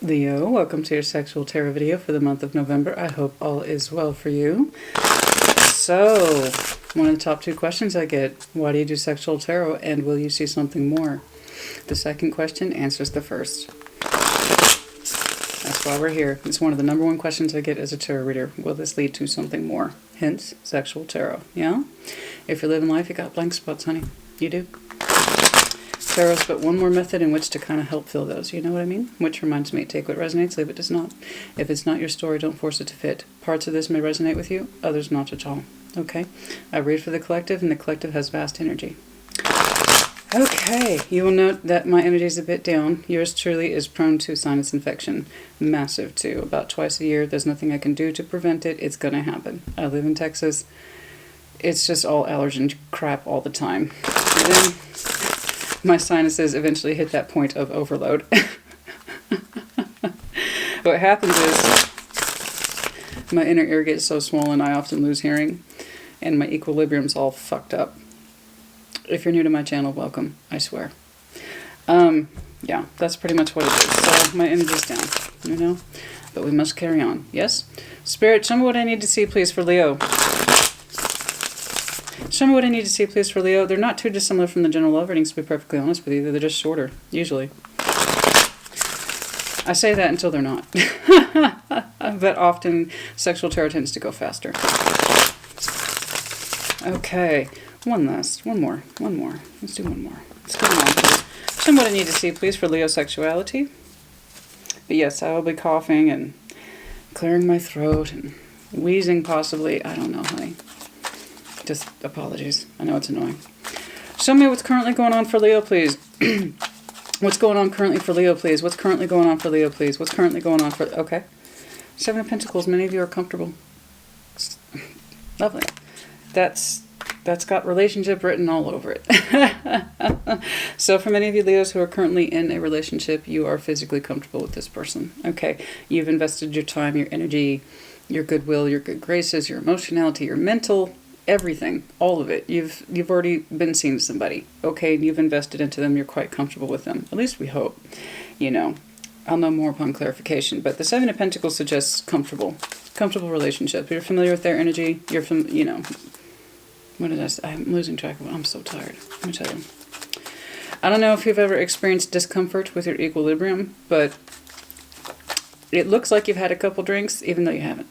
Leo, welcome to your sexual tarot video for the month of November. I hope all is well for you. So, one of the top 2 questions I get, why do you do sexual tarot and will you see something more? The second question answers the first. That's why we're here. It's one of the number 1 questions I get as a tarot reader. Will this lead to something more? Hence, sexual tarot. Yeah? If you're living life, you got blank spots, honey. You do. Tarot's but one more method in which to kind of help fill those, you know what I mean? Which reminds me, take what resonates, leave what does not. If it's not your story, don't force it to fit. Parts of this may resonate with you, others not at all. Okay? I read for the collective, and the collective has vast energy. Okay, you will note that my energy is a bit down. Yours truly is prone to sinus infection. Massive, too. About twice a year. There's nothing I can do to prevent it. It's going to happen. I live in Texas. It's just all allergen crap all the time. And then my sinuses eventually hit that point of overload. What happens is my inner ear gets so swollen I often lose hearing, and my equilibrium's all fucked up. If you're new to my channel, welcome, I swear. Yeah, that's pretty much what it is. So my energy's down, you know? But we must carry on, yes? Spirit, show me what I need to see, please, for Leo. Show me what I need to see, please, for Leo. They're not too dissimilar from the general love readings, to be perfectly honest with you. They're just shorter, usually. I say that until they're not. But often, sexual tarot tends to go faster. Okay. One more. Let's do one more. Let's get on, please. Show me what I need to see, please, for Leo sexuality. But yes, I will be coughing and clearing my throat and wheezing possibly. I don't know, honey. Just apologies. I know it's annoying. Show me what's currently going on for Leo, please. What's going on currently for Leo, please? What's currently going on for Leo, please? What's currently going on for... Okay. 7 of Pentacles. Many of you are comfortable. Lovely. That's got relationship written all over it. So for many of you Leos who are currently in a relationship, you are physically comfortable with this person. Okay. You've invested your time, your energy, your goodwill, your good graces, your emotionality, your mental... everything, all of it. You've already been seeing somebody, okay? You've invested into them. You're quite comfortable with them. At least we hope. You know, I'll know more upon clarification. But the 7 of Pentacles suggests comfortable relationship. You're familiar with their energy. You're you know. What did I say? I'm losing track of it. I'm so tired. Let me tell you. I don't know if you've ever experienced discomfort with your equilibrium, but it looks like you've had a couple drinks, even though you haven't.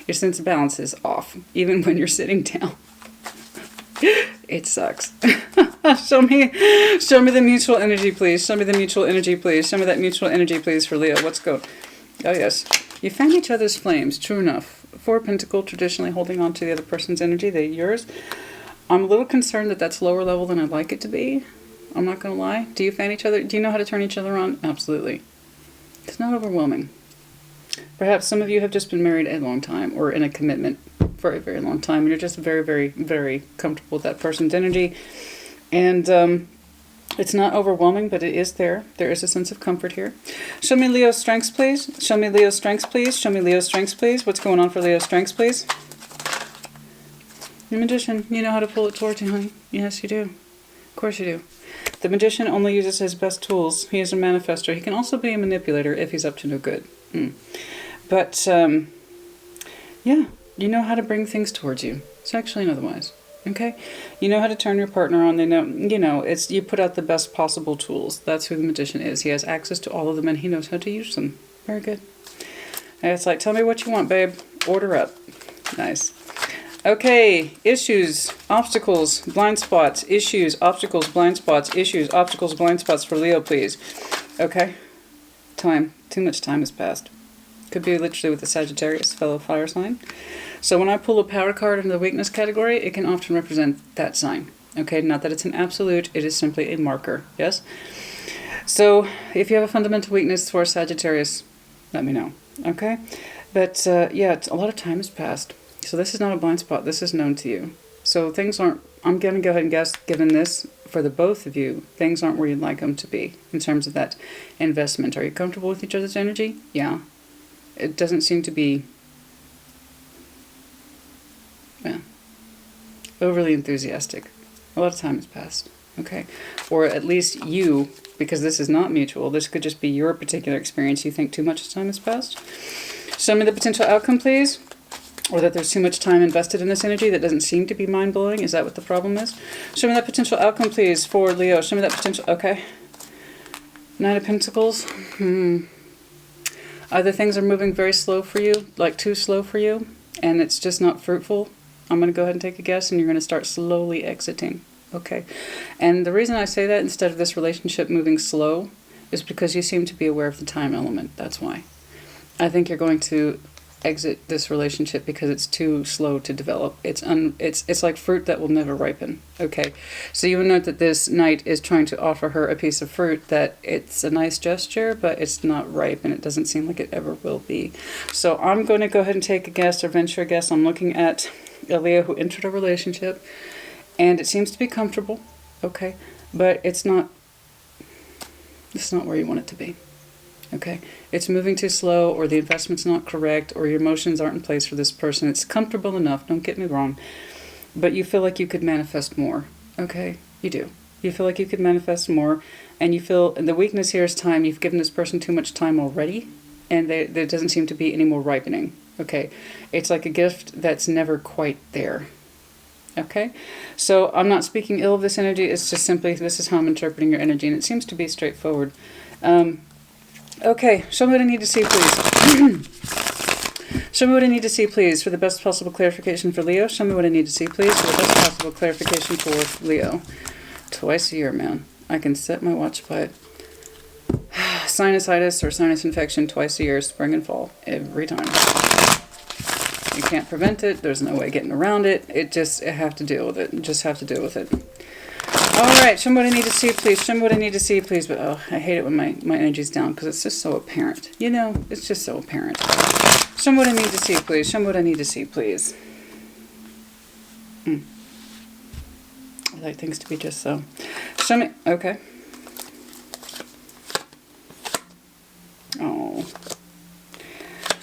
Your sense of balance is off, even when you're sitting down. It sucks. Show me the mutual energy, please. Show me the mutual energy, please. Show me that mutual energy, please, for Leo. Let's go. Oh, yes. You fan each other's flames, true enough. 4 of Pentacles, traditionally holding on to the other person's energy, they're yours. I'm a little concerned that that's lower level than I'd like it to be. I'm not going to lie. Do you fan each other? Do you know how to turn each other on? Absolutely. It's not overwhelming. Perhaps some of you have just been married a long time or in a commitment for a very long time. And you're just very, very, very comfortable with that person's energy. And it's not overwhelming, but it is there. There is a sense of comfort here. Show me Leo's strengths, please. Show me Leo's strengths, please. Show me Leo's strengths, please. What's going on for Leo's strengths, please? The Magician. You know how to pull it towards you, honey. Yes, you do. Of course you do. The Magician only uses his best tools. He is a manifestor. He can also be a manipulator if he's up to no good. But, yeah, you know how to bring things towards you, sexually and otherwise, okay? You know how to turn your partner on. They know, you know, you put out the best possible tools. That's who the Magician is. He has access to all of them, and he knows how to use them. Very good. And it's like, tell me what you want, babe. Order up. Nice. Okay, issues, obstacles, blind spots, issues, obstacles, blind spots, issues, obstacles, blind spots for Leo, please. Okay? Time. Too much time has passed. Could be literally with the Sagittarius, fellow fire sign. So when I pull a power card into the weakness category, it can often represent that sign. Okay, not that it's an absolute, it is simply a marker. Yes? So if you have a fundamental weakness for Sagittarius, let me know. Okay? But yeah, a lot of time has passed. So this is not a blind spot. This is known to you. So things aren't, I'm going to go ahead and guess, given this, for the both of you, things aren't where you'd like them to be in terms of that investment. Are you comfortable with each other's energy? Yeah. It doesn't seem to be overly enthusiastic. A lot of time has passed. okay? Or at least you, because this is not mutual. This could just be your particular experience. You think too much time has passed. Show me the potential outcome, please. Or that there's too much time invested in this energy that doesn't seem to be mind-blowing. Is that what the problem is? Show me that potential outcome, please, for Leo. Show me that potential, okay. Nine of Pentacles. Either things are moving very slow for you, like too slow for you, and it's just not fruitful. I'm going to go ahead and take a guess, and you're going to start slowly exiting. Okay. And the reason I say that instead of this relationship moving slow is because you seem to be aware of the time element. That's why. I think you're going to exit this relationship because it's too slow to develop. It's like fruit that will never ripen. Okay. So you will note that this knight is trying to offer her a piece of fruit that it's a nice gesture, but it's not ripe, and it doesn't seem like it ever will be. So I'm going to go ahead and take a guess or venture a guess. I'm looking at a Leo who entered a relationship, and it seems to be comfortable. Okay. But it's not where you want it to be. Okay, it's moving too slow, or the investment's not correct, or your emotions aren't in place for this person. It's comfortable enough, don't get me wrong, but you feel like you could manifest more. Okay, you do. You feel like you could manifest more, and you feel, and the weakness here is time. You've given this person too much time already, and there doesn't seem to be any more ripening. Okay, it's like a gift that's never quite there. Okay, so I'm not speaking ill of this energy. It's just simply, this is how I'm interpreting your energy, and it seems to be straightforward. Okay, show me what I need to see, please. Show me what I need to see, please, for the best possible clarification for Leo. Show me what I need to see, please, for the best possible clarification for Leo. Twice a year, man. I can set my watch by it. Sinusitis or sinus infection twice a year, spring and fall, every time. You can't prevent it. There's no way getting around it. It have to deal with it. Just have to deal with it. All right, show me what I need to see, please. Show me what I need to see, please. But oh, I hate it when my energy's down because it's just so apparent. You know, it's just so apparent. Show me what I need to see, please. Show me what I need to see, please. I like things to be just so. Show me. Okay. Oh.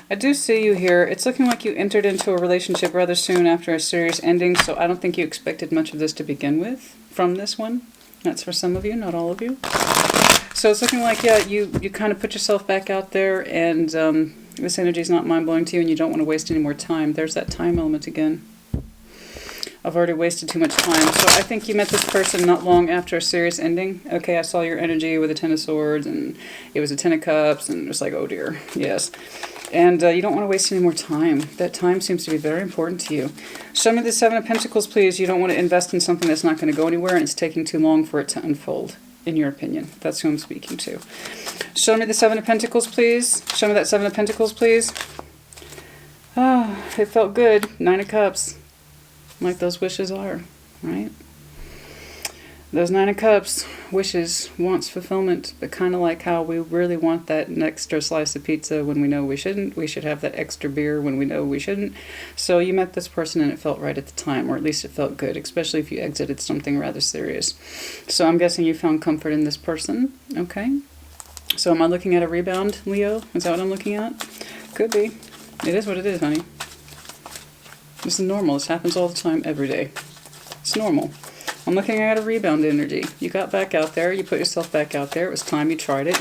I do see you here. It's looking like you entered into a relationship rather soon after a serious ending, so I don't think you expected much of this to begin with from this one. That's for some of you, not all of you. So it's looking like, yeah, you kind of put yourself back out there, and this energy is not mind-blowing to you, and you don't want to waste any more time. There's that time element again. I've already wasted too much time. So I think you met this person not long after a serious ending. Okay, I saw your energy with the Ten of Swords, and it was a Ten of Cups, and it was like, oh dear, yes. And you don't want to waste any more time. That time seems to be very important to you. Show me the Seven of Pentacles, please. You don't want to invest in something that's not going to go anywhere, and it's taking too long for it to unfold, in your opinion. That's who I'm speaking to. Show me the Seven of Pentacles, please. Show me that Seven of Pentacles, please. Oh, it felt good. Nine of Cups. Like those wishes are, right? Those Nine of Cups, wishes, wants fulfillment, but kind of like how we really want that extra slice of pizza when we know we shouldn't. We should have that extra beer when we know we shouldn't. So you met this person and it felt right at the time, or at least it felt good, especially if you exited something rather serious. So I'm guessing you found comfort in this person, okay? So am I looking at a rebound, Leo? Is that what I'm looking at? Could be. It is what it is, honey. This is normal. This happens all the time, every day. It's normal. I'm looking at a rebound energy. You got back out there. You put yourself back out there. It was time you tried it.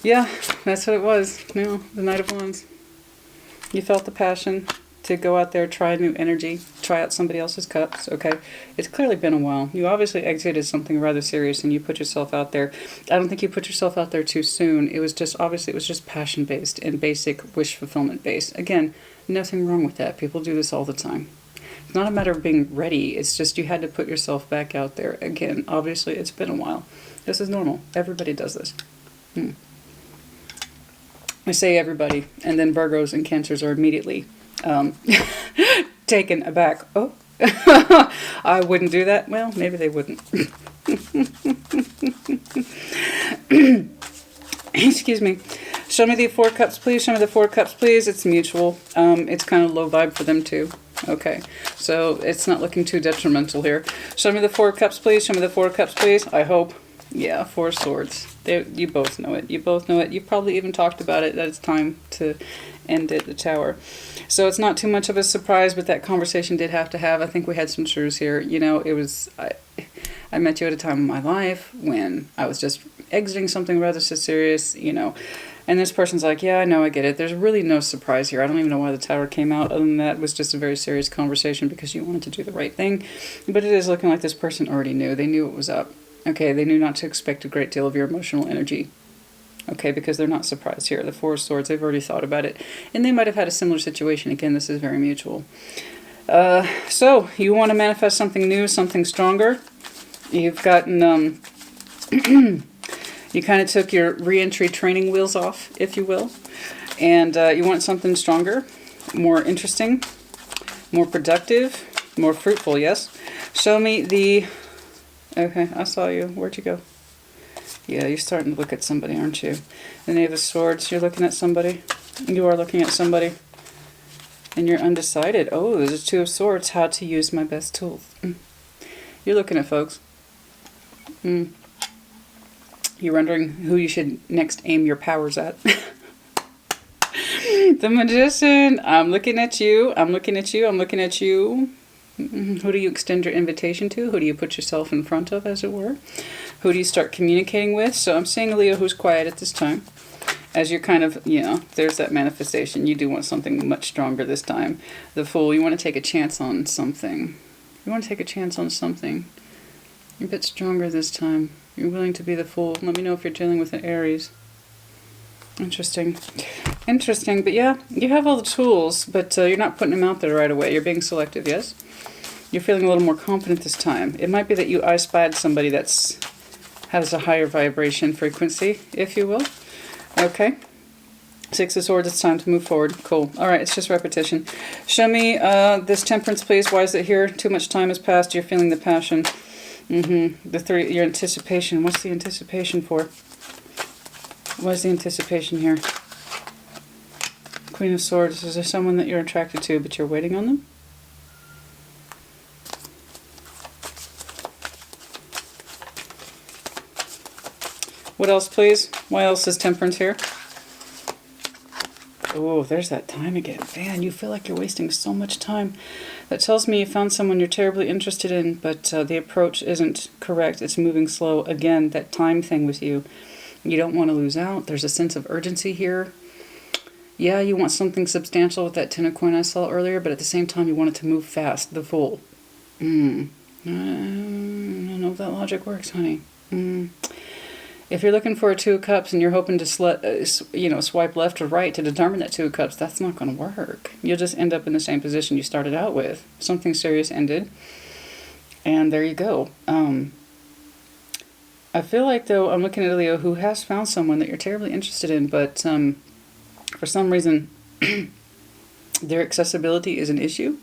Yeah, that's what it was. You know, the Knight of Wands. You felt the passion to go out there, try new energy, try out somebody else's cups, okay? It's clearly been a while. You obviously exited something rather serious and you put yourself out there. I don't think you put yourself out there too soon. It was just, obviously, it was just passion-based and basic wish fulfillment-based. Again, nothing wrong with that. People do this all the time. It's not a matter of being ready. It's just you had to put yourself back out there. Again, obviously, it's been a while. This is normal. Everybody does this. I say everybody, and then Virgos and Cancers are immediately taken aback. Oh, I wouldn't do that. Well, maybe they wouldn't. Excuse me. Show me the Four Cups, please. Show me the Four Cups, please. It's mutual. It's kind of low vibe for them, too. Okay, so it's not looking too detrimental here. Show me the Four Cups, please. Show me the Four Cups, please. I hope. Yeah, Four Swords. You both know it. You both know it. You probably even talked about it, that it's time to end at the Tower. So it's not too much of a surprise, but that conversation did have to have. I think we had some truths here. You know, it was... I met you at a time in my life when I was just exiting something rather serious, you know. And this person's like, yeah, I know, I get it. There's really no surprise here. I don't even know why the Tower came out. Other than that, it was just a very serious conversation because you wanted to do the right thing. But it is looking like this person already knew. They knew what was up. Okay, they knew not to expect a great deal of your emotional energy. Okay, because they're not surprised here. The Four of Swords, they've already thought about it. And they might have had a similar situation. Again, this is very mutual. So, you want to manifest something new, something stronger. You've gotten, you kind of took your re-entry training wheels off, if you will. And you want something stronger, more interesting, more productive, more fruitful, yes? Show me the... Okay, I saw you. Where'd you go? Yeah, you're starting to look at somebody, aren't you? The Knave of Swords, you're looking at somebody. You are looking at somebody. And you're undecided. Oh, there's a Two of Swords. How to use my best tools. You're looking at folks. You're wondering who you should next aim your powers at. The Magician. I'm looking at you. I'm looking at you. I'm looking at you. Who do you extend your invitation to? Who do you put yourself in front of, as it were? Who do you start communicating with? So I'm seeing a Leo who's quiet at this time. As you're kind of, you know, there's that manifestation. You do want something much stronger this time. The Fool, you want to take a chance on something. You want to take a chance on something. You're a bit stronger this time. You're willing to be the Fool. Let me know if you're dealing with an Aries. Interesting. Interesting. But yeah, you have all the tools, but you're not putting them out there right away. You're being selective, yes? You're feeling a little more confident this time. It might be that you I-spied somebody that's has a higher vibration frequency, if you will. Okay. Six of Swords, it's time to move forward. Cool. All right, it's just repetition. Show me this Temperance, please. Why is it here? Too much time has passed. You're feeling the passion. The Three, your anticipation. What's the anticipation for? What is the anticipation here? Queen of Swords. Is there someone that you're attracted to, but you're waiting on them? What else, please? Why else is Temperance here? Oh, there's that time again. Man, you feel like you're wasting so much time. That tells me you found someone you're terribly interested in, but the approach isn't correct. It's moving slow. Again, that time thing with you. You don't want to lose out. There's a sense of urgency here. Yeah, you want something substantial with that Ten of Coin I saw earlier, but at the same time, you want it to move fast. The Fool. I don't know if that logic works, honey. If you're looking for a Two of Cups and you're hoping to swipe left or right to determine that Two of Cups, that's not going to work. You'll just end up in the same position you started out with. Something serious ended, and there you go. I feel like, though, I'm looking at a Leo who has found someone that you're terribly interested in, but for some reason, their accessibility is an issue.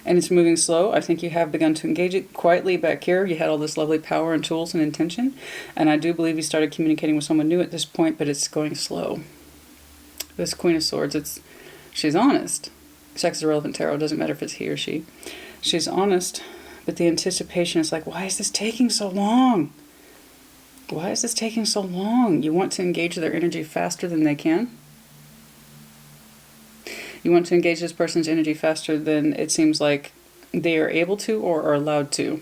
And it's moving slow. I think you have begun to engage it quietly back here. You had all this lovely power and tools and intention. And I do believe you started communicating with someone new at this point, but it's going slow. This Queen of Swords, she's honest. Sex is irrelevant tarot. Doesn't matter if it's he or she. She's honest, but the anticipation is like, why is this taking so long? Why is this taking so long? You want to engage their energy faster than they can. You want to engage this person's energy faster than it seems like they are able to or are allowed to.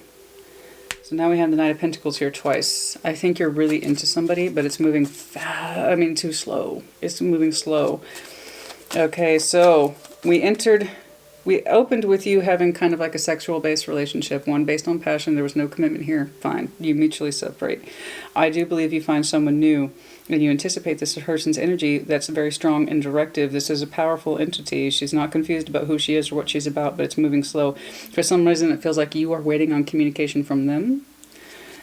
So now we have the Knight of Pentacles here twice. I think you're really into somebody, but it's moving too slow. It's moving slow. Okay, so we opened with you having kind of like a sexual-based relationship, one based on passion. There was no commitment here. Fine. You mutually separate. I do believe you find someone new, and you anticipate this person's energy that's very strong and directive. This is a powerful entity. She's not confused about who she is or what she's about, but it's moving slow. For some reason, it feels like you are waiting on communication from them,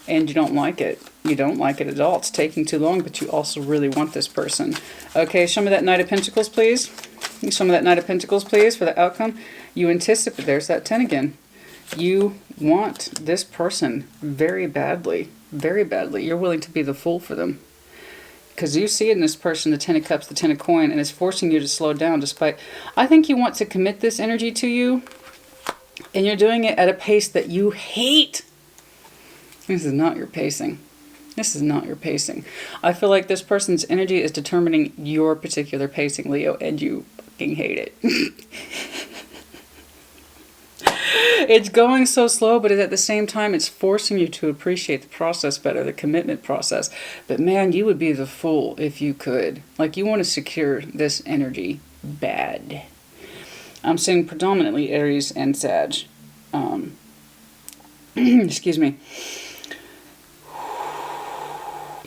and you don't like it. You don't like it at all. It's taking too long, but you also really want this person. Okay, show me that Knight of Pentacles, please. Show me that Knight of Pentacles, please, for the outcome. You anticipate, there's that 10 again. You want this person very badly, very badly. You're willing to be the Fool for them. Because you see in this person the Ten of Cups, the Ten of Coin, and it's forcing you to slow down despite... I think you want to commit this energy to you, and you're doing it at a pace that you hate. This is not your pacing. This is not your pacing. I feel like this person's energy is determining your particular pacing, Leo, and you fucking hate it. It's going so slow, but at the same time, it's forcing you to appreciate the process better, the commitment process. But man, you would be the fool if you could. Like, you want to secure this energy bad. I'm seeing predominantly Aries and Sag. Excuse me.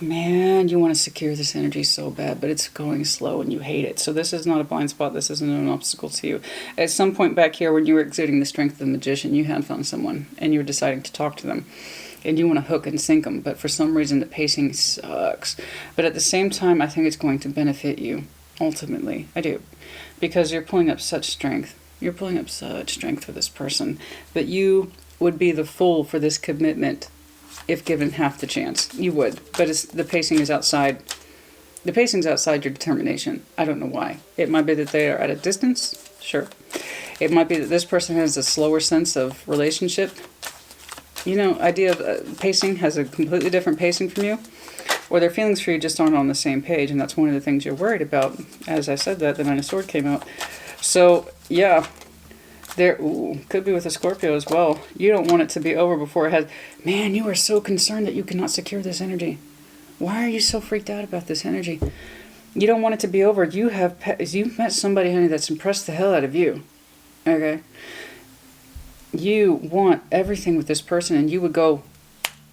Man, you want to secure this energy so bad, but it's going slow and you hate it. So this is not a blind spot. This isn't an obstacle to you. At some point back here, when you were exuding the strength of the magician, you had found someone and you were deciding to talk to them. And you want to hook and sink them. But for some reason, the pacing sucks. But at the same time, I think it's going to benefit you. Ultimately, I do. Because you're pulling up such strength. You're pulling up such strength for this person. But you would be the fool for this commitment if given half the chance. You would. But the pacing is outside. The pacing's outside your determination. I don't know why. It might be that they are at a distance. Sure. It might be that this person has a slower sense of relationship. You know, idea of pacing has a completely different pacing from you. Or their feelings for you just aren't on the same page. And that's one of the things you're worried about. As I said that, the Nine of Swords came out. So, yeah. Could be with a Scorpio as well. You don't want it to be over before it has... Man, you are so concerned that you cannot secure this energy. Why are you so freaked out about this energy? You don't want it to be over. You've met somebody, honey, that's impressed the hell out of you. Okay? You want everything with this person, and you would go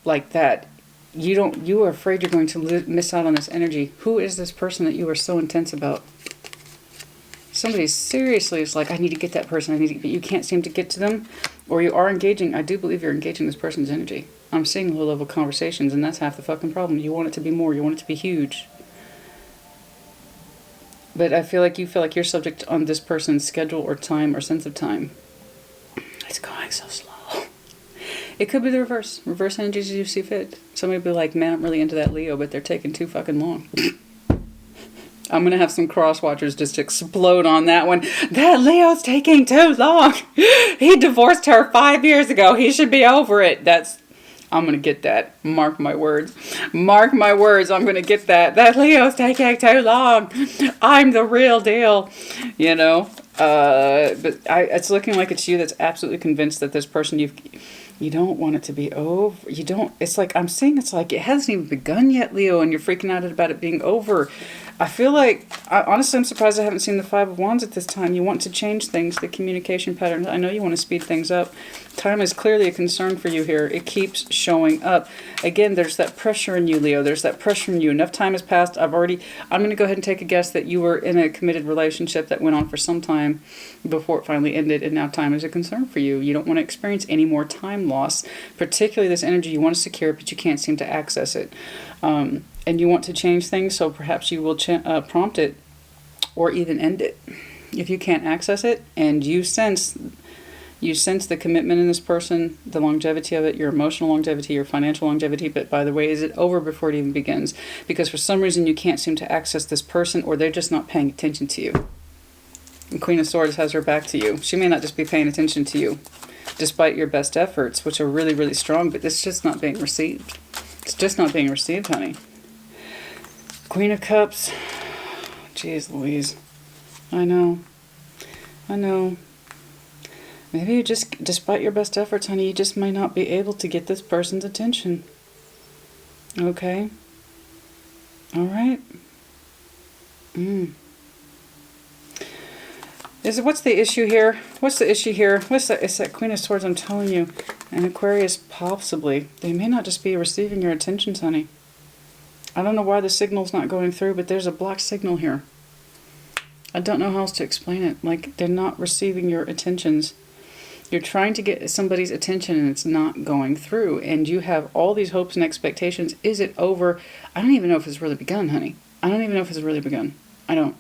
like that. You are afraid you're going to miss out on this energy. Who is this person that you are so intense about? Somebody seriously is like, I need to get that person. But you can't seem to get to them. Or you are engaging. I do believe you're engaging this person's energy. I'm seeing low-level conversations, and that's half the fucking problem. You want it to be more. You want it to be huge. But I feel like you feel like you're subject on this person's schedule or time or sense of time. It's going so slow. It could be the reverse. Reverse energies as you see fit. Somebody will be like, man, I'm really into that Leo, but they're taking too fucking long. I'm going to have some cross-watchers just explode on that one. That Leo's taking too long. He divorced her 5 years ago. He should be over it. I'm going to get that. Mark my words. Mark my words. I'm going to get that. That Leo's taking too long. I'm the real deal. You know? But it's looking like it's you that's absolutely convinced that this person you don't want it to be over. You don't. It's like, I'm seeing it's like it hasn't even begun yet, Leo, and you're freaking out about it being over. I feel like, honestly, I'm surprised I haven't seen the Five of Wands at this time. You want to change things, the communication patterns. I know you want to speed things up. Time is clearly a concern for you here. It keeps showing up. Again, there's that pressure in you, Leo. There's that pressure in you. Enough time has passed. I'm going to go ahead and take a guess that you were in a committed relationship that went on for some time before it finally ended, and now time is a concern for you. You don't want to experience any more time loss, particularly this energy. You want to secure it, but you can't seem to access it. And you want to change things, so perhaps you will prompt it or even end it. If you can't access it and you sense the commitment in this person, the longevity of it, your emotional longevity, your financial longevity, but by the way, is it over before it even begins? Because for some reason you can't seem to access this person, or they're just not paying attention to you. And Queen of Swords has her back to you. She may not just be paying attention to you, despite your best efforts, which are really, really strong, but it's just not being received. It's just not being received, honey. Queen of Cups. Jeez Louise. I know. Maybe you just, despite your best efforts, honey, you just might not be able to get this person's attention. Okay? Alright? What's the issue here? What's the issue here? It's that Queen of Swords, I'm telling you. And Aquarius, possibly. They may not just be receiving your attentions, honey. I don't know why the signal's not going through, but there's a blocked signal here. I don't know how else to explain it. Like, they're not receiving your attentions. You're trying to get somebody's attention and it's not going through. And you have all these hopes and expectations. Is it over? I don't even know if it's really begun, honey. I don't even know if it's really begun. I don't.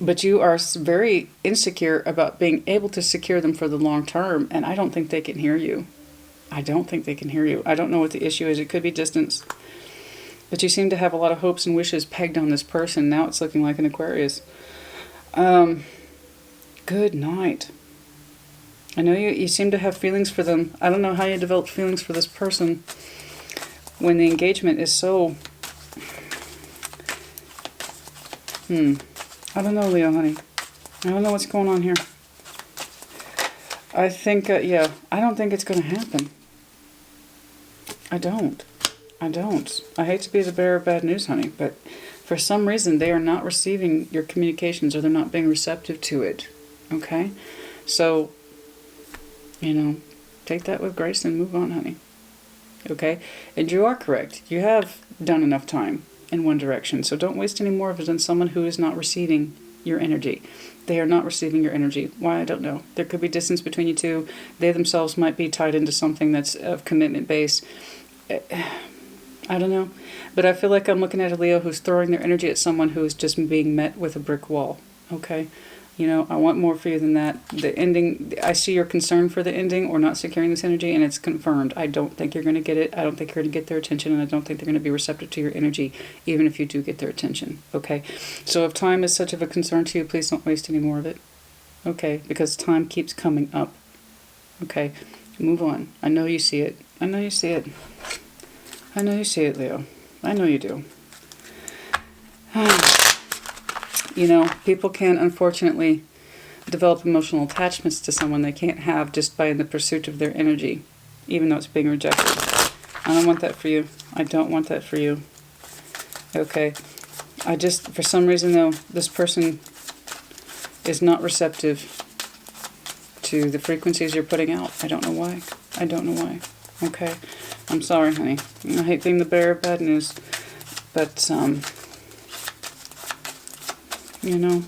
But you are very insecure about being able to secure them for the long term. And I don't think they can hear you. I don't think they can hear you. I don't know what the issue is. It could be distance. But you seem to have a lot of hopes and wishes pegged on this person. Now it's looking like an Aquarius. Good night. I know you seem to have feelings for them. I don't know how you developed feelings for this person when the engagement is so... I don't know, Leo, honey. I don't know what's going on here. I think, yeah, I don't think it's going to happen. I don't. I hate to be the bearer of bad news, honey, but for some reason they are not receiving your communications, or they're not being receptive to it. Okay? So, you know, take that with grace and move on, honey. Okay? And you are correct. You have done enough time in one direction, so don't waste any more of it on someone who is not receiving your energy. They are not receiving your energy. Why? I don't know. There could be distance between you two. They themselves might be tied into something that's of commitment based. I don't know. But I feel like I'm looking at a Leo who's throwing their energy at someone who is just being met with a brick wall. Okay? You know, I want more for you than that. The ending, I see your concern for the ending or not securing this energy, and it's confirmed. I don't think you're going to get it. I don't think you're going to get their attention, and I don't think they're going to be receptive to your energy, even if you do get their attention. Okay? So if time is such of a concern to you, please don't waste any more of it. Okay? Because time keeps coming up. Okay? Move on. I know you see it. I know you see it. I know you see it, Leo. I know you do. You know, people can unfortunately develop emotional attachments to someone they can't have just by in the pursuit of their energy, even though it's being rejected. I don't want that for you. I don't want that for you. Okay. I just, for some reason though, this person is not receptive to the frequencies you're putting out. I don't know why. I don't know why. Okay. I'm sorry, honey. I hate being the bearer of bad news, but, you know,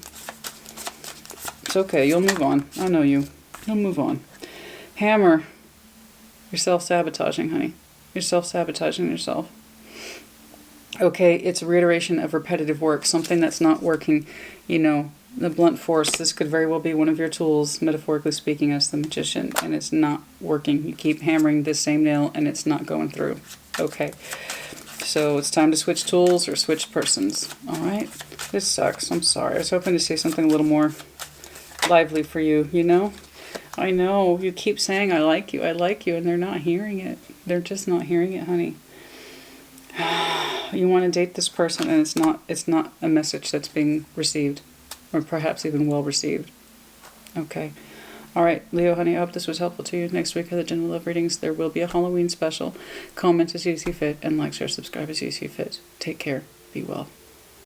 it's okay. You'll move on. I know you. You'll move on. Hammer. You're self-sabotaging, honey. You're self-sabotaging yourself. Okay, it's a reiteration of repetitive work. Something that's not working, you know, the blunt force. This could very well be one of your tools, metaphorically speaking, as the magician, and it's not working. You keep hammering the same nail, and it's not going through. Okay. So it's time to switch tools or switch persons. All right? This sucks. I'm sorry. I was hoping to see something a little more lively for you, you know? I know. You keep saying, I like you, and they're not hearing it. They're just not hearing it, honey. You want to date this person, and it's not a message that's being received, or perhaps even well received. Okay. All right, Leo, honey, I hope this was helpful to you. Next week are the general love readings. There will be a Halloween special. Comment as you see fit, and like, share, subscribe as you see fit. Take care. Be well.